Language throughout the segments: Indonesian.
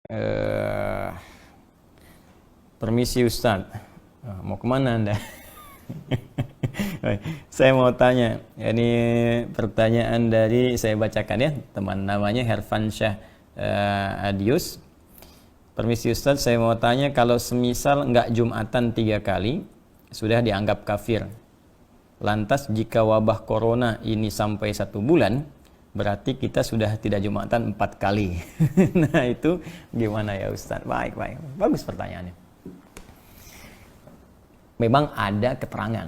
Eh, Permisi Ustaz, mau kemana Anda? Saya mau tanya, ini pertanyaan dari, saya bacakan ya, teman namanya Herfansyah Adius. Permisi Ustaz, saya mau tanya, kalau semisal nggak Jumatan 3 kali, sudah dianggap kafir. Lantas jika wabah corona ini sampai 1 bulan, berarti kita sudah tidak Jumatan 4 kali. Nah itu gimana ya Ustaz? Baik, bagus pertanyaannya. Memang ada keterangan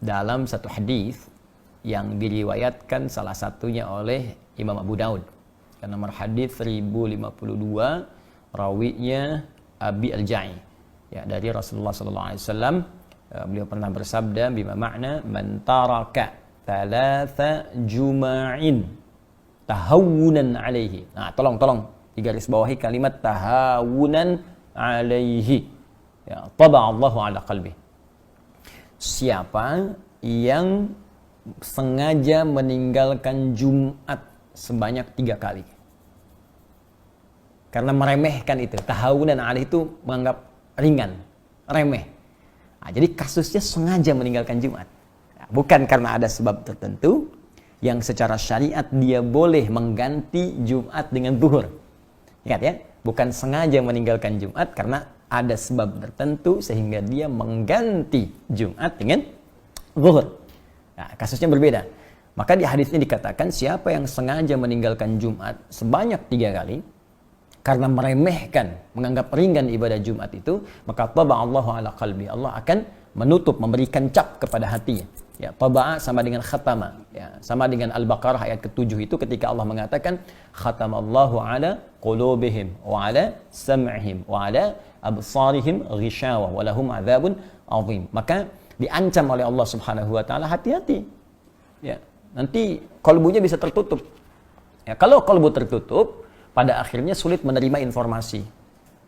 dalam satu hadis yang diriwayatkan salah satunya oleh Imam Abu Daud. Nomor hadis 1052, rawinya Abi Al-Ja'i. Ya, dari Rasulullah sallallahu alaihi wasallam, beliau pernah bersabda, bima makna man taraka thalatha juma'in tahawunan alaihi. Nah, tolong digaris bawahi kalimat tahawunan alaihi. Ya, taba'allahu ala qalbi. Siapa yang sengaja meninggalkan Jumat sebanyak 3 kali karena meremehkan itu, tahawunan alaihi itu menganggap ringan, remeh. Nah, jadi kasusnya sengaja meninggalkan Jumat. Nah, bukan karena ada sebab tertentu yang secara syariat dia boleh mengganti Jumat dengan zuhur. Ingat ya, bukan sengaja meninggalkan Jumat karena ada sebab tertentu sehingga dia mengganti Jumat dengan zuhur. Nah, kasusnya berbeda. Maka di hadis ini dikatakan siapa yang sengaja meninggalkan Jumat sebanyak 3 kali karena meremehkan, menganggap ringan ibadah Jumat itu, maka taba'allahu ala qalbi. Allah akan menutup, memberikan cap kepada hatinya. Ya, taba'a sama dengan khatama. Ya, sama dengan Al-Baqarah ayat ke-7 itu ketika Allah mengatakan khatamallahu ala qulubihim wa ala sam'ihim wa ala absarihim ghishawa wa lahum adzabun azim. Maka diancam oleh Allah Subhanahu wa taala, hati-hati. Ya, nanti kalbunya bisa tertutup. Ya, kalau kalbu tertutup, pada akhirnya sulit menerima informasi.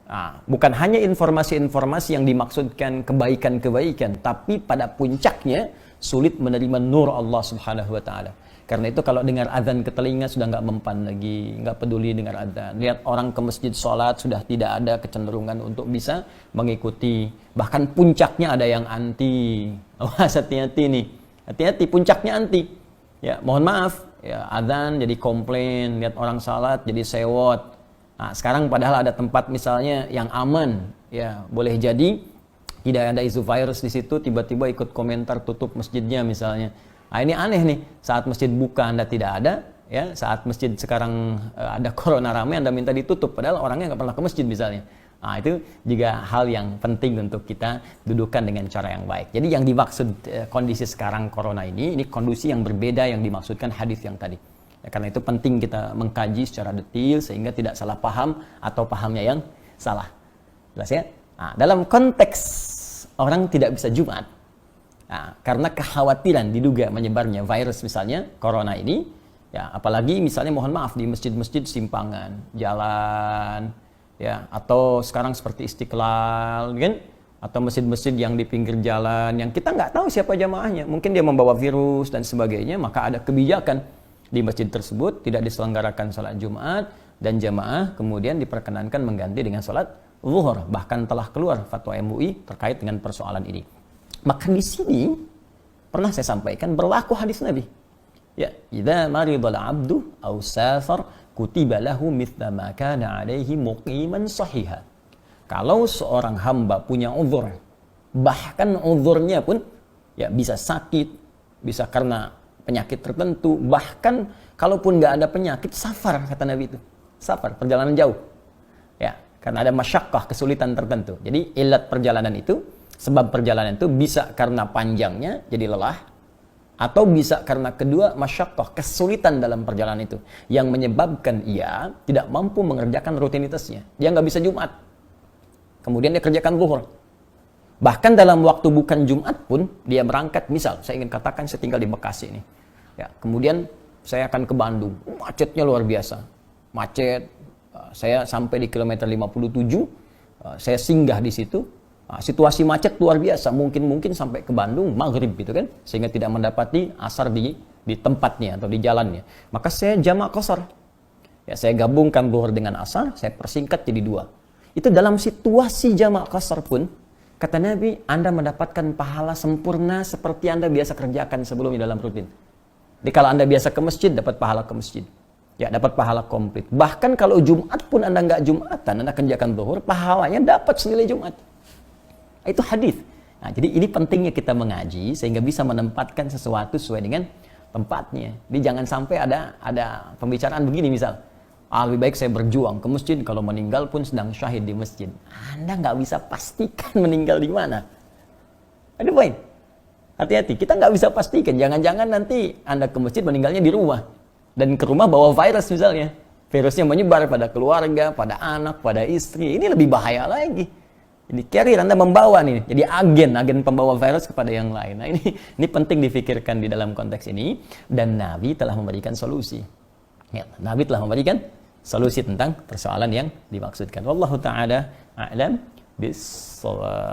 Nah, bukan hanya informasi-informasi yang dimaksudkan kebaikan-kebaikan, tapi pada puncaknya sulit menerima nur Allah Subhanahu wa taala. Karena itu kalau dengar azan ke telinga sudah nggak mempan lagi, nggak peduli dengar azan. Lihat orang ke masjid sholat sudah tidak ada kecenderungan untuk bisa mengikuti. Bahkan puncaknya ada yang anti. Awas, hati-hati nih. Hati-hati, puncaknya anti. Ya, mohon maaf, ya, azan jadi komplain, lihat orang salat jadi sewot. Nah, sekarang padahal ada tempat misalnya yang aman, ya, boleh jadi tidak ada isu virus di situ, tiba-tiba ikut komentar tutup masjidnya misalnya. Nah, ini aneh nih, saat masjid buka Anda tidak ada, ya, saat masjid sekarang ada corona ramai Anda minta ditutup, padahal orangnya nggak pernah ke masjid misalnya. Nah, itu juga hal yang penting untuk kita dudukkan dengan cara yang baik. Jadi yang dimaksud kondisi sekarang corona ini kondisi yang berbeda yang dimaksudkan hadis yang tadi. Ya, karena itu penting kita mengkaji secara detail sehingga tidak salah paham atau pahamnya yang salah. Jelas ya? Nah, dalam konteks orang tidak bisa Jumat, nah, karena kekhawatiran diduga menyebarnya virus misalnya corona ini, ya, apalagi misalnya mohon maaf di masjid-masjid simpangan, jalan, ya, atau sekarang seperti Istiqlal, kan? Atau masjid-masjid yang di pinggir jalan yang kita nggak tahu siapa jamaahnya, mungkin dia membawa virus dan sebagainya, maka ada kebijakan di masjid tersebut tidak diselenggarakan salat Jumat dan jamaah kemudian diperkenankan mengganti dengan salat zuhur. Bahkan telah keluar fatwa MUI terkait dengan persoalan ini. Maka di sini pernah saya sampaikan berlaku hadis Nabi. Ya, idza maridal 'abdu aw safar kutiba lahu mithla ma kana 'alaihi muqiman sahiha. Kalau seorang hamba punya uzur, bahkan uzurnya pun ya bisa sakit, bisa karena penyakit tertentu, bahkan kalaupun nggak ada penyakit, safar kata Nabi itu. Safar, perjalanan jauh. Ya, karena ada masyaqqah, kesulitan tertentu. Jadi ilat perjalanan itu, sebab perjalanan itu bisa karena panjangnya jadi lelah, atau bisa karena kedua masyaqqah, kesulitan dalam perjalanan itu yang menyebabkan ia tidak mampu mengerjakan rutinitasnya. Dia nggak bisa Jumat. Kemudian dia kerjakan zuhur. Bahkan dalam waktu bukan Jumat pun dia berangkat, misal saya ingin katakan saya tinggal di Bekasi ini. Ya, kemudian saya akan ke Bandung. Macetnya luar biasa. Macet. Saya sampai di kilometer 57, saya singgah di situ. Situasi macet luar biasa, mungkin sampai ke Bandung maghrib gitu kan, sehingga tidak mendapati asar di tempatnya atau di jalannya. Maka saya jamak qashar. Ya, saya gabungkan zuhur dengan asar, saya persingkat jadi 2. Itu dalam situasi jamak qasar pun, kata Nabi, Anda mendapatkan pahala sempurna seperti Anda biasa kerjakan sebelumnya dalam rutin. Jadi kalau Anda biasa ke masjid, dapat pahala ke masjid. Ya, dapat pahala komplit. Bahkan kalau Jumat pun Anda nggak Jumatan, Anda kerjakan zuhur, pahalanya dapat senilai Jumat. Itu hadis. Nah, jadi ini pentingnya kita mengaji sehingga bisa menempatkan sesuatu sesuai dengan tempatnya. Jadi jangan sampai ada pembicaraan begini misal, lebih baik saya berjuang ke masjid, kalau meninggal pun sedang syahid di masjid. Anda nggak bisa pastikan meninggal di mana. Ada poin. Hati-hati, kita nggak bisa pastikan. Jangan-jangan nanti Anda ke masjid meninggalnya di rumah. Dan ke rumah bawa virus misalnya. Virusnya menyebar pada keluarga, pada anak, pada istri. Ini lebih bahaya lagi. Jadi carrier Anda membawa nih. Jadi agen pembawa virus kepada yang lain. Nah ini penting difikirkan di dalam konteks ini. Dan Nabi telah memberikan solusi. Ya, Nabi telah memberikan solusi tentang persoalan yang dimaksudkan. Wallahu ta'ala a'lam bis-shawab.